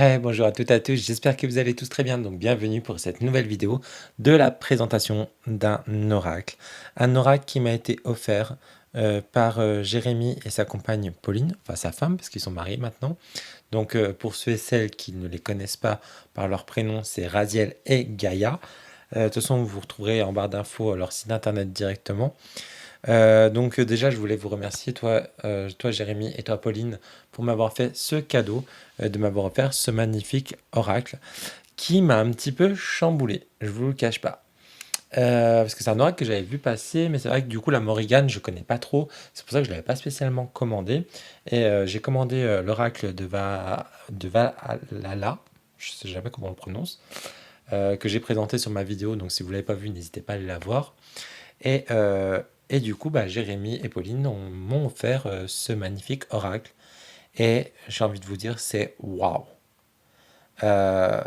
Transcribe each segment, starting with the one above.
Hey, bonjour à toutes et à tous, j'espère que vous allez tous très bien. Donc bienvenue pour cette nouvelle vidéo de la présentation d'un oracle. Un oracle qui m'a été offert par Jérémy et sa compagne Pauline, enfin sa femme parce qu'ils sont mariés maintenant. Donc pour ceux et celles qui ne les connaissent pas par leur prénom, c'est Raziel et Gaïa. De toute façon, vous retrouverez en barre d'infos leur site internet directement. Donc déjà, je voulais vous remercier, toi Jérémy et toi Pauline, pour m'avoir fait ce cadeau, de m'avoir offert ce magnifique oracle qui m'a un petit peu chamboulé, je vous le cache pas. Parce que c'est un oracle que j'avais vu passer, mais c'est vrai que du coup la Morrigan, je connais pas trop, c'est pour ça que je l'avais pas spécialement commandé. Et j'ai commandé l'oracle de Valhalla, je sais jamais comment on le prononce, que j'ai présenté sur ma vidéo, donc si vous l'avez pas vu, n'hésitez pas à aller la voir. Et, euh, et du coup, bah, Jérémy et Pauline m'ont offert ce magnifique oracle. Et j'ai envie de vous dire, c'est waouh! Euh,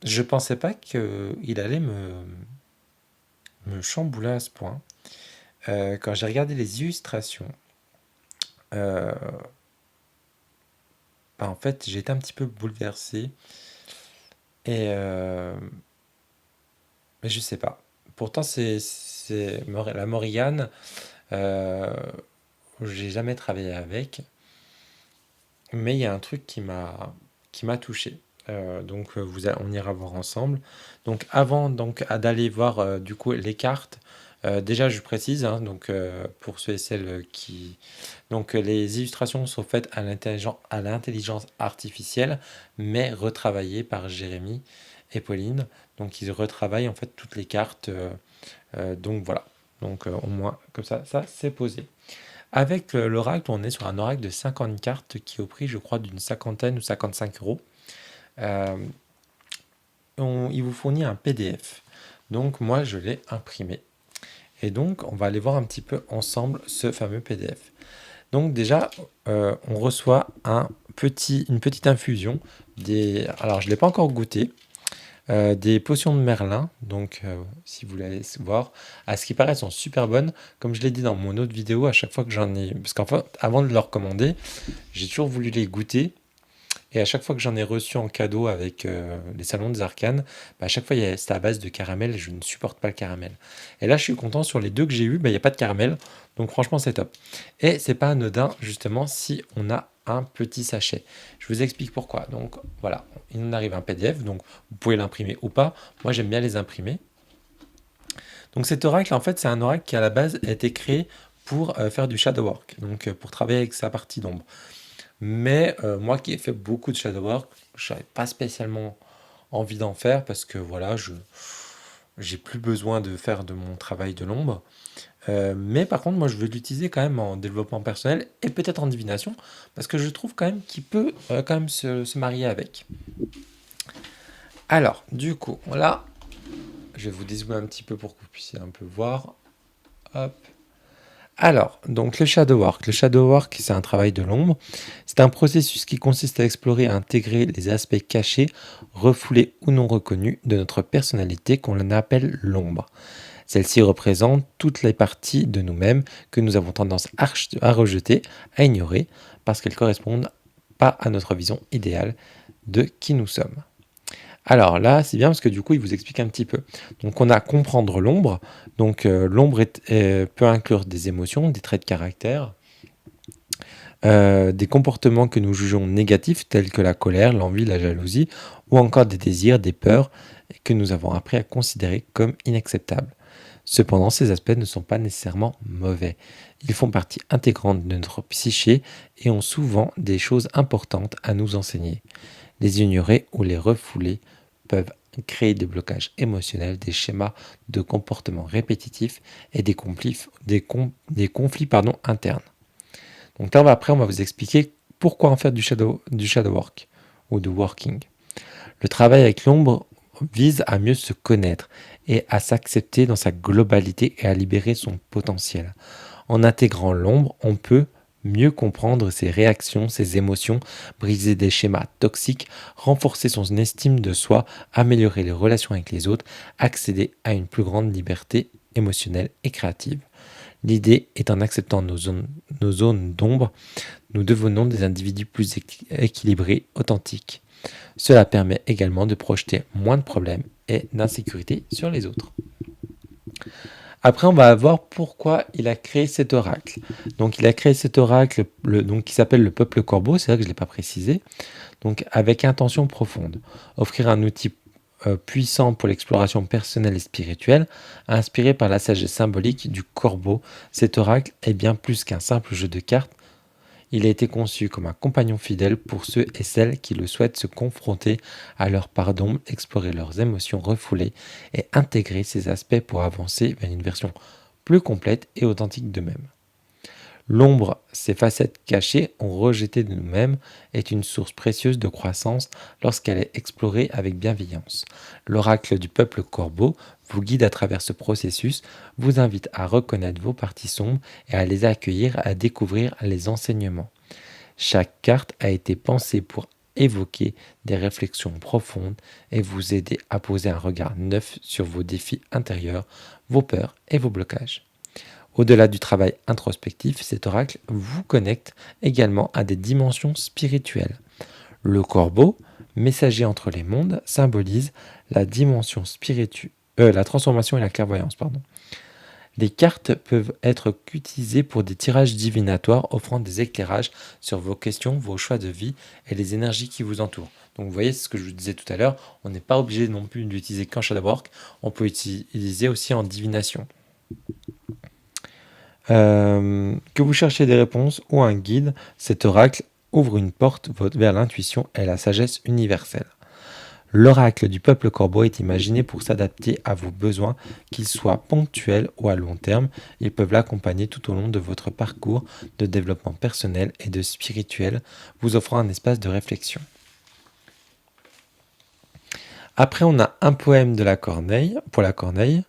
je pensais pas qu'il allait me chambouler à ce point. Quand j'ai regardé les illustrations, euh, bah, en fait, j'ai été un petit peu bouleversé. Et mais je sais pas. Pourtant, la Morrigan. Euh, j'ai jamais travaillé avec. Mais il y a un truc qui m'a touché. Donc on ira voir ensemble. Donc avant d'aller voir du coup les cartes, déjà je précise hein, donc pour ceux et celles qui donc les illustrations sont faites à l'intelligence artificielle, mais retravaillées par Jérémy et Pauline. Donc ils retravaillent en fait toutes les cartes. Donc voilà. Donc au moins comme ça c'est posé. Avec l'oracle, on est sur un oracle de 50 cartes qui est au prix, je crois, d'une cinquantaine ou 55 euros. Euh, il vous fournit un PDF. Donc moi, je l'ai imprimé. Et donc, on va aller voir un petit peu ensemble ce fameux PDF. Donc déjà, on reçoit une petite infusion. Alors, je ne l'ai pas encore goûté. Des potions de Merlin, donc si vous voulez voir, à ce qui paraît, elles sont super bonnes. Comme je l'ai dit dans mon autre vidéo, à chaque fois que j'en ai, parce qu'en fait, avant de leur commander, j'ai toujours voulu les goûter. Et à chaque fois que j'en ai reçu en cadeau avec les salons des arcanes, bah, à chaque fois c'était à base de caramel et je ne supporte pas le caramel. Et là, je suis content sur les deux que j'ai eu, bah, il n'y a pas de caramel. Donc franchement, c'est top. Et c'est pas anodin, justement, si on a un petit sachet. Je vous explique pourquoi. Donc voilà, il nous arrive un PDF, donc vous pouvez l'imprimer ou pas. Moi, j'aime bien les imprimer. Donc cet oracle, en fait, c'est un oracle qui à la base a été créé pour faire du shadow work, donc pour travailler avec sa partie d'ombre. Mais moi qui ai fait beaucoup de shadow work, je n'avais pas spécialement envie d'en faire parce que voilà, je j'ai plus besoin de faire de mon travail de l'ombre. Mais par contre, moi, je veux l'utiliser quand même en développement personnel et peut-être en divination parce que je trouve quand même qu'il peut quand même se marier avec. Alors, du coup, là, je vais vous dézoomer un petit peu pour que vous puissiez un peu voir. Hop. Alors, donc le shadow work. Le shadow work, c'est un travail de l'ombre. C'est un processus qui consiste à explorer et à intégrer les aspects cachés, refoulés ou non reconnus de notre personnalité qu'on appelle l'ombre. Celle-ci représente toutes les parties de nous-mêmes que nous avons tendance à rejeter, à ignorer, parce qu'elles correspondent pas à notre vision idéale de qui nous sommes. Alors là, c'est bien parce que du coup, il vous explique un petit peu. Donc, on a comprendre l'ombre. Donc, l'ombre peut inclure des émotions, des traits de caractère, des comportements que nous jugeons négatifs, tels que la colère, l'envie, la jalousie, ou encore des désirs, des peurs que nous avons appris à considérer comme inacceptables. Cependant, ces aspects ne sont pas nécessairement mauvais. Ils font partie intégrante de notre psyché et ont souvent des choses importantes à nous enseigner. Les ignorer ou les refouler peuvent créer des blocages émotionnels, des schémas de comportement répétitifs et des conflits internes. Donc là, après, on va vous expliquer pourquoi en faire du shadow work ou du working. Le travail avec l'ombre vise à mieux se connaître et à s'accepter dans sa globalité et à libérer son potentiel. En intégrant l'ombre, on peut mieux comprendre ses réactions, ses émotions, briser des schémas toxiques, renforcer son estime de soi, améliorer les relations avec les autres, accéder à une plus grande liberté émotionnelle et créative. L'idée est en acceptant nos zones d'ombre, nous devenons des individus plus équilibrés, authentiques. Cela permet également de projeter moins de problèmes et d'insécurité sur les autres. Après, on va voir pourquoi il a créé cet oracle. Donc, il a créé cet oracle donc, qui s'appelle le peuple corbeau, c'est vrai que je ne l'ai pas précisé, donc avec intention profonde. Offrir un outil puissant pour l'exploration personnelle et spirituelle, inspiré par la sagesse symbolique du corbeau. Cet oracle est bien plus qu'un simple jeu de cartes. Il a été conçu comme un compagnon fidèle pour ceux et celles qui le souhaitent se confronter à leur part d'ombre, explorer leurs émotions refoulées et intégrer ces aspects pour avancer vers une version plus complète et authentique d'eux-mêmes. L'ombre, ces facettes cachées, rejetées de nous-mêmes, est une source précieuse de croissance lorsqu'elle est explorée avec bienveillance. L'oracle du peuple corbeau vous guide à travers ce processus, vous invite à reconnaître vos parties sombres et à les accueillir, à découvrir les enseignements. Chaque carte a été pensée pour évoquer des réflexions profondes et vous aider à poser un regard neuf sur vos défis intérieurs, vos peurs et vos blocages. Au-delà du travail introspectif, cet oracle vous connecte également à des dimensions spirituelles. Le corbeau, messager entre les mondes, symbolise la dimension spirituelle, la transformation et la clairvoyance. Les cartes peuvent être utilisées pour des tirages divinatoires offrant des éclairages sur vos questions, vos choix de vie et les énergies qui vous entourent. Donc vous voyez, c'est ce que je vous disais tout à l'heure, on n'est pas obligé non plus d'utiliser qu'en shadowwork, on peut utiliser aussi en divination. Que vous cherchiez des réponses ou un guide, cet oracle ouvre une porte vers l'intuition et la sagesse universelle. L'oracle du peuple corbeau est imaginé pour s'adapter à vos besoins, qu'ils soient ponctuels ou à long terme. Ils peuvent l'accompagner tout au long de votre parcours de développement personnel et de spirituel, vous offrant un espace de réflexion. Après, on a un poème de la Corneille, pour la Corneille.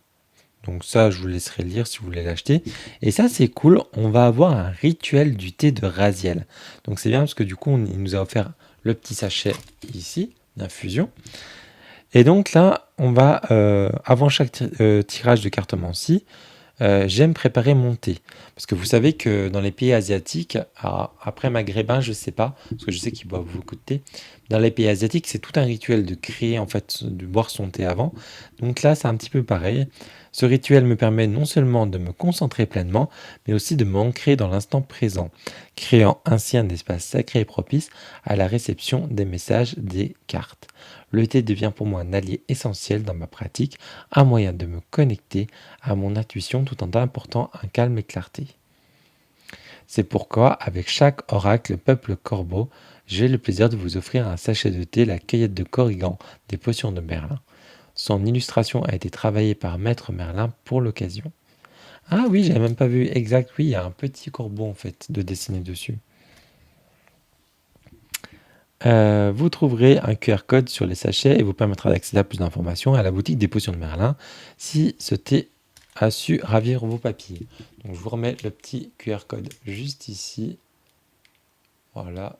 Donc ça, je vous laisserai lire si vous voulez l'acheter. Et ça, c'est cool. On va avoir un rituel du thé de Raziel. Donc c'est bien parce que du coup, il nous a offert le petit sachet ici d'infusion. Et donc là, on va, avant chaque tirage de cartomancie, j'aime préparer mon thé. Parce que vous savez que dans les pays asiatiques, après maghrébin, je ne sais pas, parce que je sais qu'ils boivent beaucoup de thé. Dans les pays asiatiques, c'est tout un rituel de créer, en fait, de boire son thé avant. Donc là, c'est un petit peu pareil. Ce rituel me permet non seulement de me concentrer pleinement, mais aussi de m'ancrer dans l'instant présent, créant ainsi un espace sacré et propice à la réception des messages des cartes. Le thé devient pour moi un allié essentiel dans ma pratique, un moyen de me connecter à mon intuition tout en apportant un calme et clarté. C'est pourquoi, avec chaque oracle peuple corbeau, j'ai le plaisir de vous offrir un sachet de thé, la cueillette de Corrigan, des potions de Merlin. Son illustration a été travaillée par Maître Merlin pour l'occasion. Ah oui, j'avais même pas vu exact, oui, il y a un petit corbeau en fait de dessiné dessus. Vous trouverez un QR code sur les sachets et vous permettra d'accéder à plus d'informations à la boutique des potions de Merlin si ce thé a su ravir vos papilles. Donc je vous remets le petit QR code juste ici. Voilà.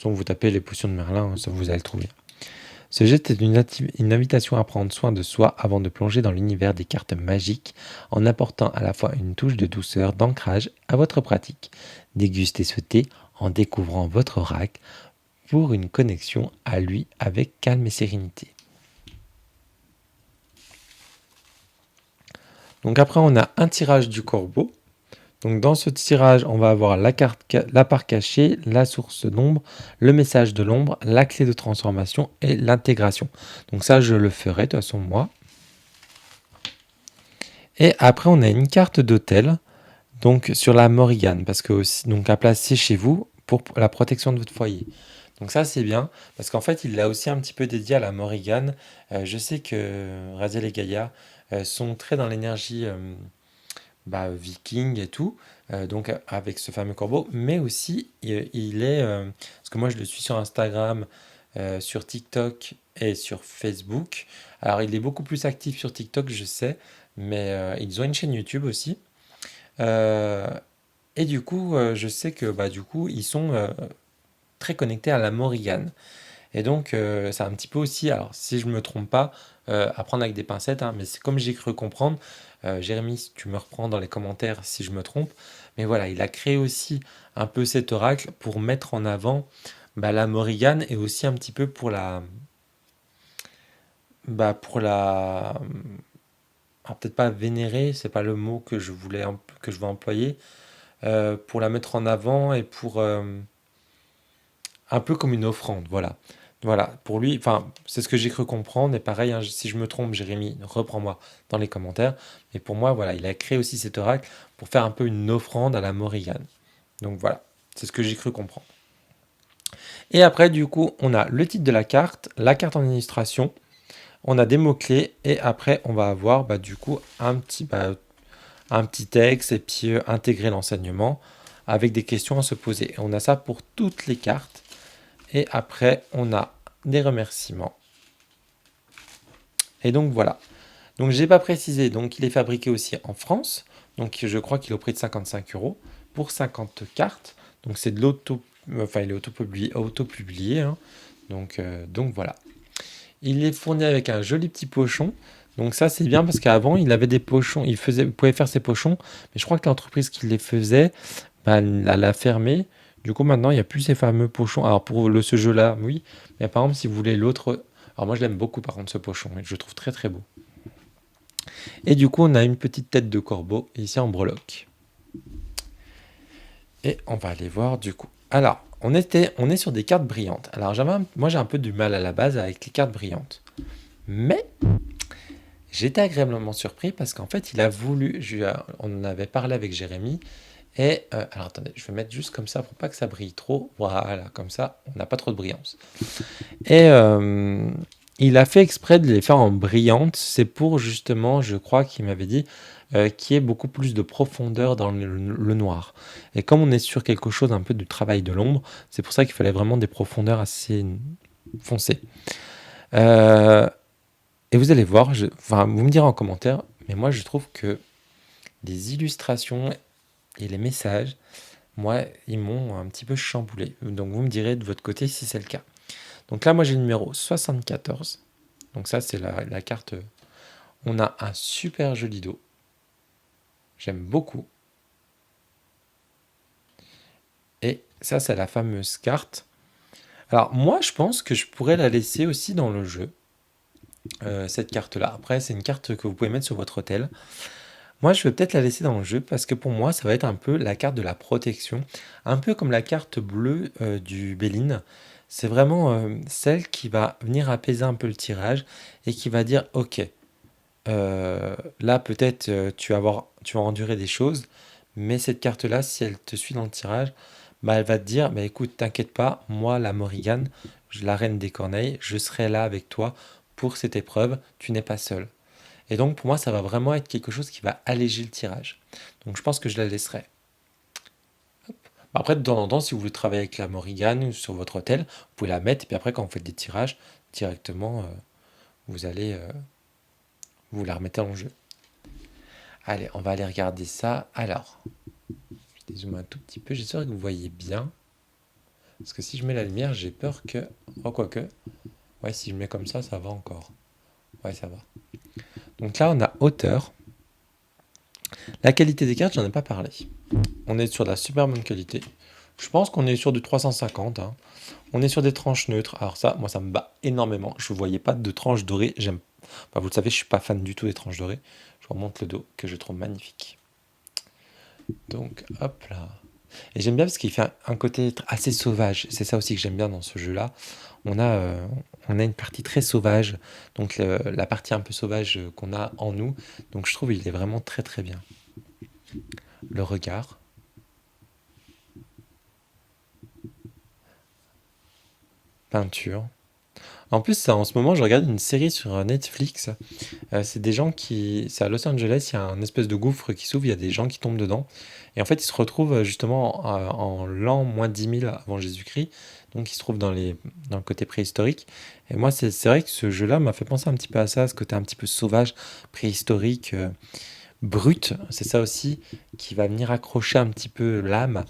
Donc vous tapez les potions de Merlin, ça vous allez le trouver. Ce geste est une invitation à prendre soin de soi avant de plonger dans l'univers des cartes magiques en apportant à la fois une touche de douceur, d'ancrage à votre pratique. Dégustez ce thé en découvrant votre oracle pour une connexion à lui avec calme et sérénité. Donc après, on a un tirage du corbeau. Donc dans ce tirage, on va avoir la part cachée, la source d'ombre, le message de l'ombre, la clé de transformation et l'intégration. Donc ça, je le ferai de toute façon moi. Et après, on a une carte d'hôtel, donc sur la Morrigan, parce que aussi, donc à placer chez vous pour la protection de votre foyer. Donc ça, c'est bien, parce qu'en fait, il l'a aussi un petit peu dédié à la Morrigan. Je sais que Raziel et Gaïa sont très dans l'énergie viking et tout, donc avec ce fameux corbeau, mais aussi il est, parce que moi je le suis sur Instagram, sur TikTok et sur Facebook. Alors il est beaucoup plus actif sur TikTok, je sais, mais ils ont une chaîne YouTube aussi. Euh, et du coup, je sais que du coup, ils sont très connectés à la Morrigan. Et donc, c'est un petit peu aussi, alors si je ne me trompe pas, à prendre avec des pincettes, hein, mais c'est comme j'ai cru comprendre. Jérémy, si tu me reprends dans les commentaires si je me trompe. Mais voilà, il a créé aussi un peu cet oracle pour mettre en avant Bah, la Morrigan est aussi un petit peu pour la, alors peut-être pas vénérer, c'est pas le mot que je voulais, que je vais employer, pour la mettre en avant et pour un peu comme une offrande, voilà. Voilà, pour lui, enfin, c'est ce que j'ai cru comprendre, et pareil, hein, si je me trompe, Jérémy, reprends-moi dans les commentaires, mais pour moi, voilà, il a créé aussi cet oracle pour faire un peu une offrande à la Morrigan. Donc voilà, c'est ce que j'ai cru comprendre. Et après, du coup, on a le titre de la carte en illustration, on a des mots-clés, et après, on va avoir, bah, du coup, un petit texte, et puis intégrer l'enseignement avec des questions à se poser. Et on a ça pour toutes les cartes. Et après, on a des remerciements. Et donc voilà. Donc j'ai pas précisé, donc il est fabriqué aussi en France. Donc je crois qu'il est au prix de 55 euros pour 50 cartes. Donc c'est de l'auto, enfin il est auto-publié, hein. Donc voilà. Il est fourni avec un joli petit pochon. Donc ça c'est bien parce qu'avant il avait des pochons, il pouvait faire ses pochons, mais je crois que l'entreprise qui les faisait, bah, elle a fermé. Du coup maintenant il n'y a plus ces fameux pochons. Alors pour ce jeu-là, oui, mais par exemple si vous voulez l'autre, alors moi je l'aime beaucoup par contre ce pochon, je le trouve très très beau. Et du coup on a une petite tête de corbeau ici en breloque. Et on va aller voir du coup. Alors on est sur des cartes brillantes. Alors moi j'ai un peu du mal à la base avec les cartes brillantes, mais j'étais agréablement surpris parce qu'en fait, il a voulu. On en avait parlé avec Jérémy. Et alors attendez, je vais mettre juste comme ça pour pas que ça brille trop. Voilà, comme ça, on n'a pas trop de brillance. Et il a fait exprès de les faire en brillante. C'est pour justement, je crois qu'il m'avait dit, qu'il y ait beaucoup plus de profondeur dans le noir. Et comme on est sur quelque chose un peu du travail de l'ombre, c'est pour ça qu'il fallait vraiment des profondeurs assez foncées. Euh, et vous allez voir, enfin, vous me direz en commentaire, mais moi je trouve que les illustrations et les messages, moi, ils m'ont un petit peu chamboulé. Donc vous me direz de votre côté si c'est le cas. Donc là, moi j'ai le numéro 74. Donc ça, c'est la carte. On a un super joli dos. J'aime beaucoup. Et ça, c'est la fameuse carte. Alors moi, je pense que je pourrais la laisser aussi dans le jeu, cette carte-là. Après, c'est une carte que vous pouvez mettre sur votre hôtel. Moi, je vais peut-être la laisser dans le jeu parce que pour moi, ça va être un peu la carte de la protection, un peu comme la carte bleue du Béline. C'est vraiment celle qui va venir apaiser un peu le tirage et qui va dire, ok, là peut-être tu vas endurer des choses, mais cette carte-là, si elle te suit dans le tirage, bah, elle va te dire, bah, écoute, t'inquiète pas, moi, la Morrigan, la reine des corneilles, je serai là avec toi pour cette épreuve, tu n'es pas seul. Et donc pour moi, ça va vraiment être quelque chose qui va alléger le tirage. Donc je pense que je la laisserai. Après, de temps en temps, si vous voulez travailler avec la Morrigan sur votre hôtel, vous pouvez la mettre. Et puis après, quand vous faites des tirages, directement, vous allez vous la remettez en jeu. Allez, on va aller regarder ça. Alors, je dézoome un tout petit peu. J'espère que vous voyez bien. Parce que si je mets la lumière, j'ai peur que... Oh, quoique. Ouais, si je mets comme ça va encore. Ouais, ça va. Donc là, on a hauteur. La qualité des cartes, j'en ai pas parlé. On est sur de la super bonne qualité. Je pense qu'on est sur du 350, hein. On est sur des tranches neutres. Alors ça, moi, ça me bat énormément. Je ne voyais pas de tranches dorées. Enfin, vous le savez, je suis pas fan du tout des tranches dorées. Je vous remonte le dos que je trouve magnifique. Donc, hop là. Et j'aime bien parce qu'il fait un côté assez sauvage. C'est ça aussi que j'aime bien dans ce jeu-là. On a, euh, on a une partie très sauvage. Donc, la partie un peu sauvage qu'on a en nous. Donc, je trouve qu'il est vraiment très très bien. Le regard. Peinture. En plus, ça, en ce moment, je regarde une série sur Netflix. C'est des gens qui. C'est à Los Angeles, il y a un espèce de gouffre qui s'ouvre, il y a des gens qui tombent dedans. Et en fait, ils se retrouvent justement en l'an moins 10 000 avant Jésus-Christ. Donc, ils se trouvent dans le côté préhistorique. Et moi, c'est vrai que ce jeu-là m'a fait penser un petit peu à ça, ce côté un petit peu sauvage, préhistorique, brut. C'est ça aussi qui va venir accrocher un petit peu l'âme.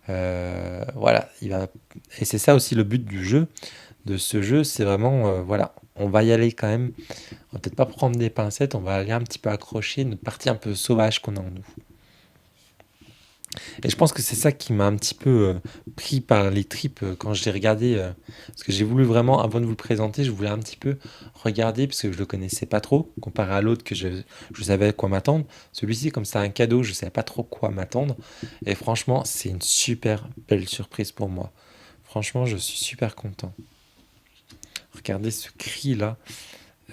Voilà. Et c'est ça aussi le but du jeu, de ce jeu, c'est vraiment, voilà, on va y aller quand même. On va peut-être pas prendre des pincettes, on va aller un petit peu accrocher notre partie un peu sauvage qu'on a en nous. Et je pense que c'est ça qui m'a un petit peu pris par les tripes quand j'ai regardé. Parce que j'ai voulu vraiment, avant de vous le présenter, je voulais un petit peu regarder, parce que je le connaissais pas trop, comparé à l'autre que je savais à quoi m'attendre. Celui-ci, comme c'est un cadeau, je savais pas trop quoi m'attendre. Et franchement, c'est une super belle surprise pour moi. Franchement, je suis super content. Regardez ce cri-là.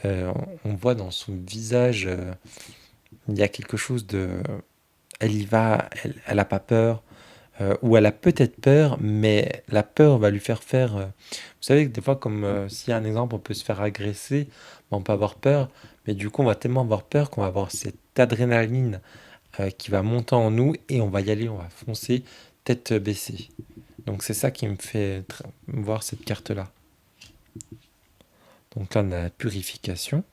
On voit dans son visage, il y a quelque chose de... Elle y va, elle a pas peur. Ou elle a peut-être peur, mais la peur va lui faire. Vous savez que des fois, comme s'il y a un exemple, on peut se faire agresser, ben, on peut avoir peur, mais du coup, on va tellement avoir peur qu'on va avoir cette adrénaline qui va monter en nous et on va y aller, on va foncer, tête baissée. Donc c'est ça qui me fait voir cette carte-là. Donc là, on a la purification.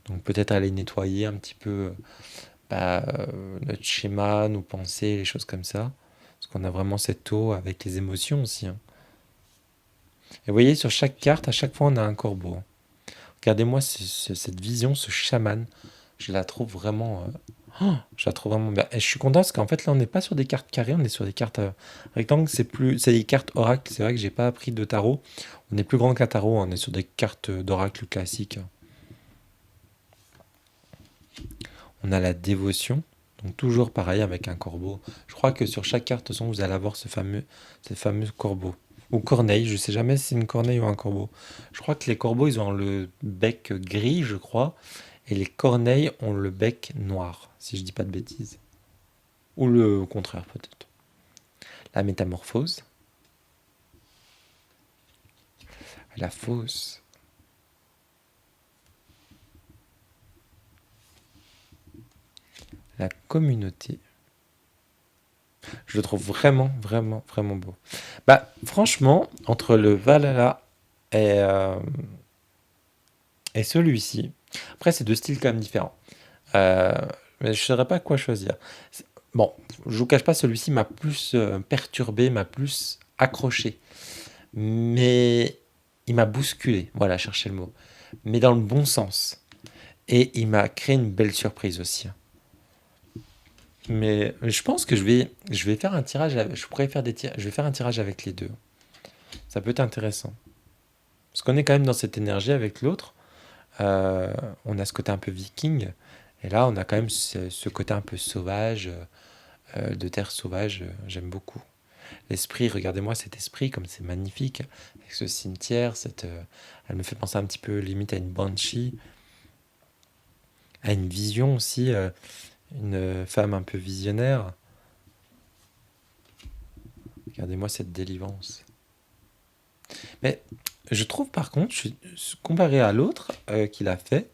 Donc peut-être aller nettoyer un petit peu notre schéma, nos pensées, les choses comme ça. Parce qu'on a vraiment cette eau avec les émotions aussi, hein. Et vous voyez, sur chaque carte, à chaque fois, on a un corbeau, hein. Regardez-moi cette vision, ce chaman. Je la trouve vraiment, je la trouve vraiment bien. Et je suis content parce qu'en fait, là, on n'est pas sur des cartes carrées, on est sur des cartes rectangles. C'est des cartes oracle. C'est vrai que j'ai pas appris de tarot. On est plus grand qu'un tarot, hein. On est sur des cartes d'oracle classiques. On a la dévotion. Donc toujours pareil avec un corbeau. Je crois que sur chaque carte, de toute façon, vous allez avoir ce fameux corbeau. Ou corneille, je sais jamais si c'est une corneille ou un corbeau. Je crois que les corbeaux, ils ont le bec gris, je crois. Et les corneilles ont le bec noir, si je dis pas de bêtises. Ou le contraire, peut-être. La métamorphose. La fausse. La communauté. Je le trouve vraiment, vraiment, vraiment beau. Bah, franchement, entre le Valhalla et, euh, et celui-ci, après, c'est deux styles quand même différents. Euh, mais je ne saurais pas quoi choisir. Bon, je vous cache pas, celui-ci m'a plus perturbé, m'a plus accroché. Mais il m'a bousculé, voilà, chercher le mot. Mais dans le bon sens. Et il m'a créé une belle surprise aussi, hein. Mais je pense que je vais faire un tirage. Je pourrais faire je vais faire un tirage avec les deux. Ça peut être intéressant. Parce qu'on est quand même dans cette énergie avec l'autre. Euh, on a ce côté un peu viking. Et là, on a quand même ce côté un peu sauvage, de terre sauvage. J'aime beaucoup. L'esprit, regardez-moi cet esprit, comme c'est magnifique. Avec ce cimetière, elle me fait penser un petit peu limite à une banshee, à une vision aussi, une femme un peu visionnaire. Regardez-moi cette délivrance. Mais je trouve par contre, comparé à l'autre qu'il a fait,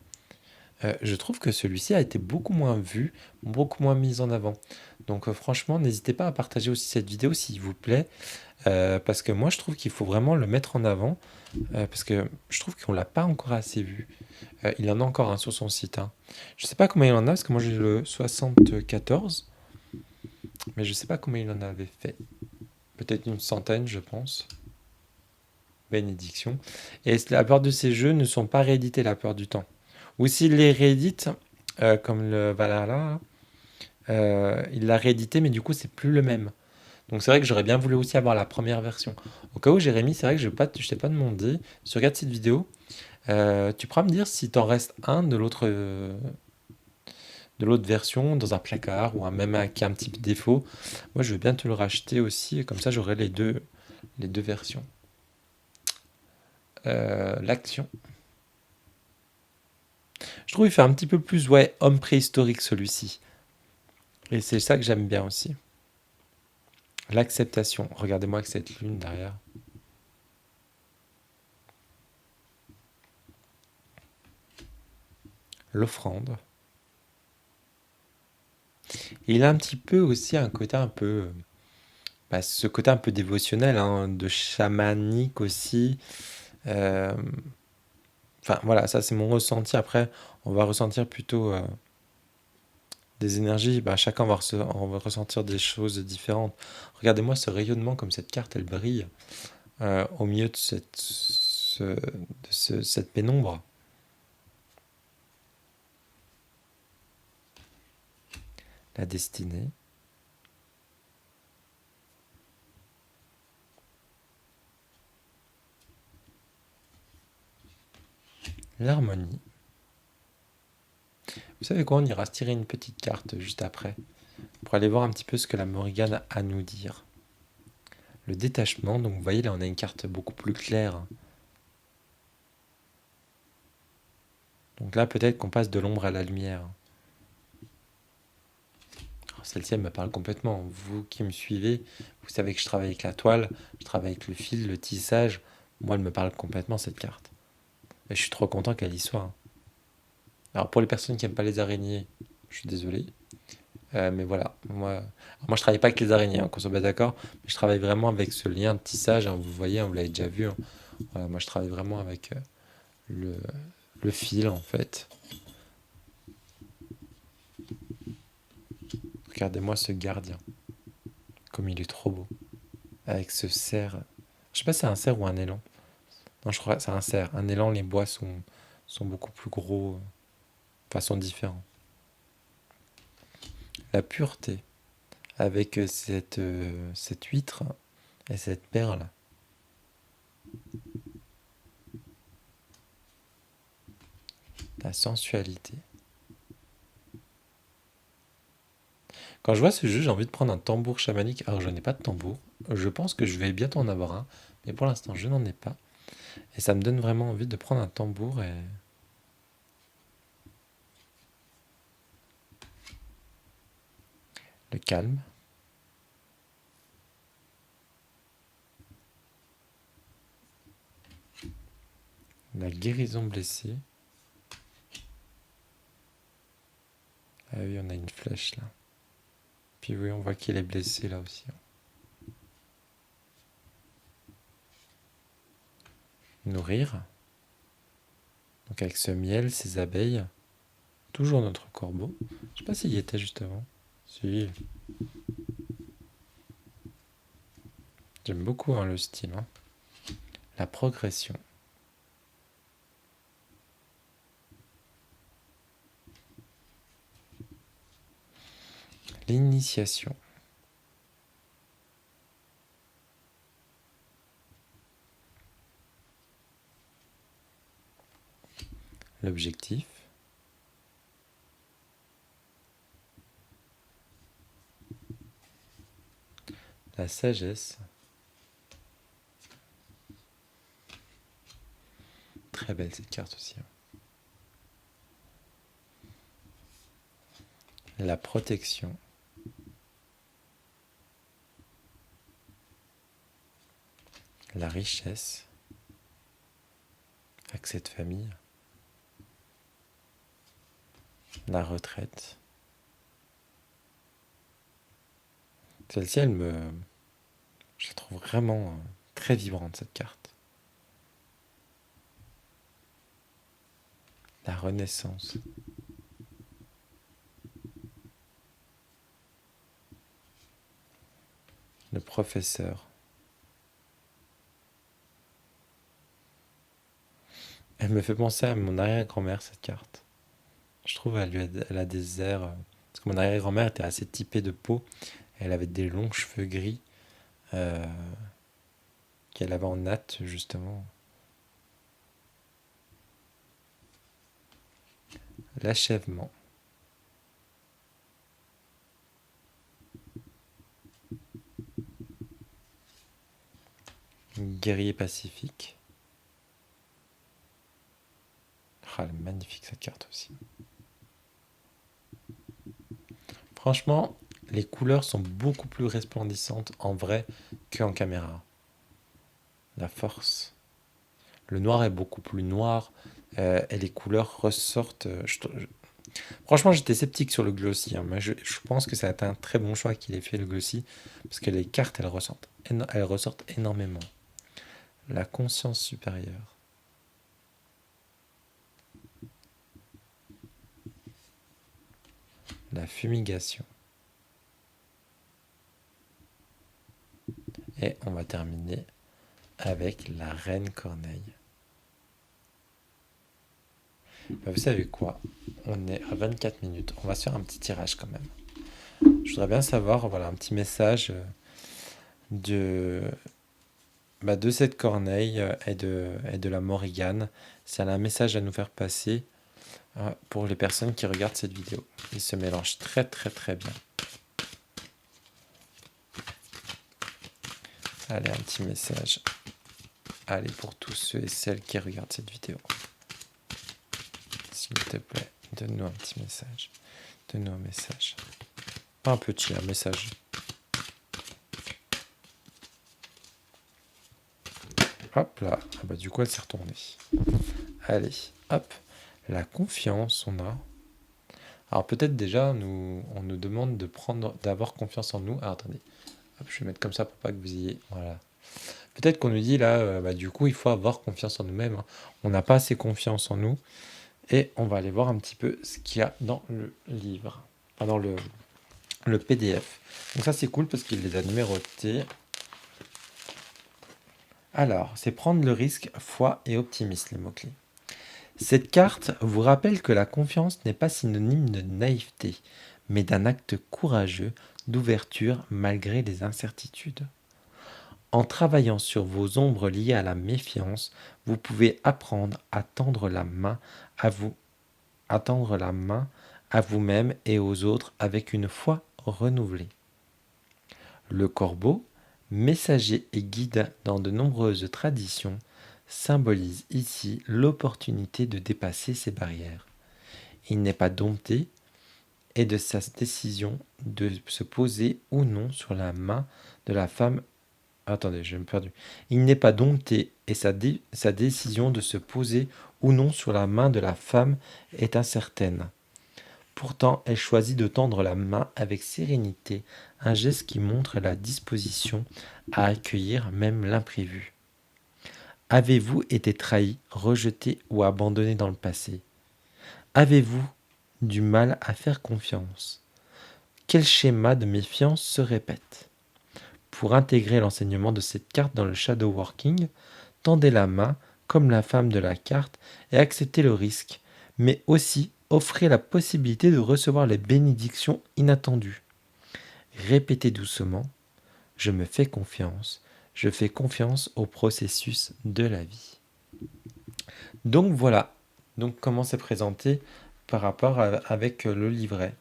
je trouve que celui-ci a été beaucoup moins vu, beaucoup moins mis en avant. Donc franchement, n'hésitez pas à partager aussi cette vidéo s'il vous plaît, parce que moi je trouve qu'il faut vraiment le mettre en avant, parce que je trouve qu'on l'a pas encore assez vu. Il en a encore un sur son site, hein. Je sais pas combien il en a, parce que moi j'ai le 74, mais je sais pas combien il en avait fait. Peut-être une centaine, je pense. Bénédiction. Et la plupart de ces jeux ne sont pas réédités la plupart du temps. Ou s'il les réédite, comme le Valhalla, il l'a réédité, mais du coup, c'est plus le même. Donc c'est vrai que j'aurais bien voulu aussi avoir la première version. Au cas où, Jérémy, c'est vrai que je t'ai pas demandé. Si tu regardes cette vidéo, tu pourras me dire si t'en reste un de l'autre version dans un placard ou un même qui a un petit défaut. Moi, je veux bien te le racheter aussi, comme ça j'aurai les deux versions. L'action. Je trouve qu'il fait un petit peu plus, ouais, homme préhistorique celui-ci. Et c'est ça que j'aime bien aussi. L'acceptation. Regardez-moi avec cette lune derrière. L'offrande. Et il a un petit peu aussi un côté un peu, ce côté un peu dévotionnel, hein, de chamanique aussi. Euh, Enfin voilà, ça c'est mon ressenti. Après, on va ressentir plutôt des énergies. Bah, chacun va, on va ressentir des choses différentes. Regardez-moi ce rayonnement, comme cette carte, elle brille au milieu de cette pénombre. La destinée. L'harmonie. Vous savez quoi, on ira se tirer une petite carte juste après pour aller voir un petit peu ce que la Morrigan a à nous dire. Le détachement, donc vous voyez là on a une carte beaucoup plus claire. Donc là peut-être qu'on passe de l'ombre à la lumière. Celle-ci elle me parle complètement. Vous qui me suivez, vous savez que je travaille avec la toile, je travaille avec le fil, le tissage. Moi elle me parle complètement cette carte. Et je suis trop content qu'elle y soit, hein. Alors pour les personnes qui n'aiment pas les araignées, je suis désolé. Mais voilà, moi je travaille pas avec les araignées, hein, qu'on soit bien d'accord, mais je travaille vraiment avec ce lien de tissage, hein, vous voyez, hein, vous l'avez déjà vu, hein. Voilà, moi je travaille vraiment avec le, le fil en fait. Regardez-moi ce gardien, comme il est trop beau, avec ce cerf. Je sais pas si c'est un cerf ou un élan. Non, je crois que c'est un cerf. Un élan, les bois sont beaucoup plus gros, enfin sont différents. La pureté, avec cette huître et cette perle. La sensualité. Quand je vois ce jeu, j'ai envie de prendre un tambour chamanique. Alors, je n'ai pas de tambour. Je pense que je vais bientôt en avoir un. Mais pour l'instant, je n'en ai pas. Et ça me donne vraiment envie de prendre un tambour et le calme. La guérison blessée. Ah oui, on a une flèche là. Puis oui, on voit qu'il est blessé là aussi. Nourrir. Donc avec ce miel, ces abeilles. Toujours notre corbeau. Je sais pas s'il y était juste avant. Si. J'aime beaucoup, hein, le style, hein. La progression. L'initiation. L'objectif. La sagesse. Très belle cette carte aussi, hein. La protection. La richesse. Accès de famille. La retraite. Celle-ci, je la trouve vraiment très vibrante cette carte. La renaissance. Le professeur. Elle me fait penser à mon arrière-grand-mère cette carte. Je trouve elle a des airs. Parce que mon arrière-grand-mère était assez typée de peau. Elle avait des longs cheveux gris euh, qu'elle avait en natte justement. L'achèvement. Guerrier pacifique. Ah, elle est magnifique cette carte aussi. Franchement, les couleurs sont beaucoup plus resplendissantes en vrai qu'en caméra. La force. Le noir est beaucoup plus noir et les couleurs ressortent. Franchement, j'étais sceptique sur le glossy, hein, mais je pense que ça a été un très bon choix qu'il ait fait le glossy parce que les cartes elles ressortent énormément. La conscience supérieure. La fumigation. Et on va terminer avec la reine Corneille. Bah, vous savez quoi? On est à 24 minutes. On va se faire un petit tirage quand même. Je voudrais bien savoir, voilà, un petit message de de cette corneille et de la Morrigan. C'est un message à nous faire passer pour les personnes qui regardent cette vidéo. Ils se mélangent très très très bien. Allez, un petit message. Allez, pour tous ceux et celles qui regardent cette vidéo. S'il te plaît, donne-nous un petit message. Donne-nous un message. Pas un petit, un message. Hop là. Ah bah, du coup, elle s'est retournée. Allez, hop. La confiance, on a. Alors peut-être déjà, on nous demande d'avoir confiance en nous. Ah, attendez. Hop, je vais mettre comme ça pour pas que vous ayez... Voilà. Peut-être qu'on nous dit là, du coup, il faut avoir confiance en nous-mêmes. Hein. On n'a pas assez confiance en nous. Et on va aller voir un petit peu ce qu'il y a dans le livre. Enfin, dans le PDF. Donc ça, c'est cool parce qu'il les a numérotés. Alors, c'est prendre le risque, foi et optimisme, les mots-clés. Cette carte vous rappelle que la confiance n'est pas synonyme de naïveté, mais d'un acte courageux d'ouverture malgré les incertitudes. En travaillant sur vos ombres liées à la méfiance, vous pouvez apprendre à tendre la main à vous-même et aux autres avec une foi renouvelée. Le corbeau, messager et guide dans de nombreuses traditions, symbolise ici l'opportunité de dépasser ses barrières. Il n'est pas dompté et de sa décision de se poser ou non sur la main de la femme. Attendez, je me perdu. Il n'est pas dompté et sa décision de se poser ou non sur la main de la femme est incertaine. Pourtant, elle choisit de tendre la main avec sérénité, un geste qui montre la disposition à accueillir même l'imprévu. Avez-vous été trahi, rejeté ou abandonné dans le passé? Avez-vous du mal à faire confiance? Quel schéma de méfiance se répète? Pour intégrer l'enseignement de cette carte dans le shadow working, tendez la main comme la femme de la carte et acceptez le risque, mais aussi offrez la possibilité de recevoir les bénédictions inattendues. Répétez doucement, je me fais confiance, je fais confiance au processus de la vie. Donc voilà, donc comment c'est présenté par rapport avec le livret.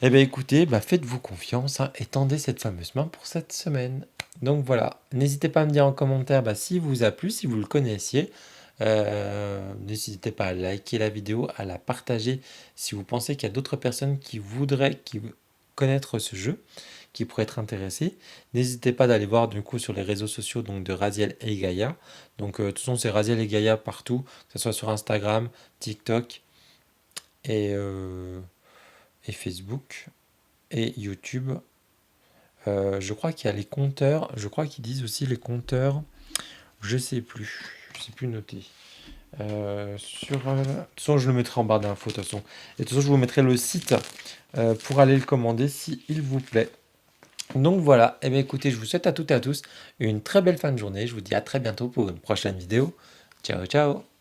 Eh bien écoutez, faites-vous confiance et tendez cette fameuse main pour cette semaine. Donc voilà, n'hésitez pas à me dire en commentaire si vous a plu, si vous le connaissiez. N'hésitez pas à liker la vidéo, à la partager si vous pensez qu'il y a d'autres personnes qui voudraient connaître ce jeu, qui pourraient être intéressées. N'hésitez pas d'aller voir du coup sur les réseaux sociaux donc de Raziel et Gaïa. Donc de toute façon c'est Raziel et Gaïa partout, que ce soit sur Instagram, TikTok et Facebook et YouTube. Je crois qu'il y a les compteurs, je crois qu'ils disent aussi les compteurs, je sais plus noter. De toute façon, je le mettrai en barre d'infos, de toute façon. Et de toute façon, je vous mettrai le site pour aller le commander s'il vous plaît. Donc voilà, et bien écoutez, je vous souhaite à toutes et à tous une très belle fin de journée. Je vous dis à très bientôt pour une prochaine vidéo. Ciao, ciao!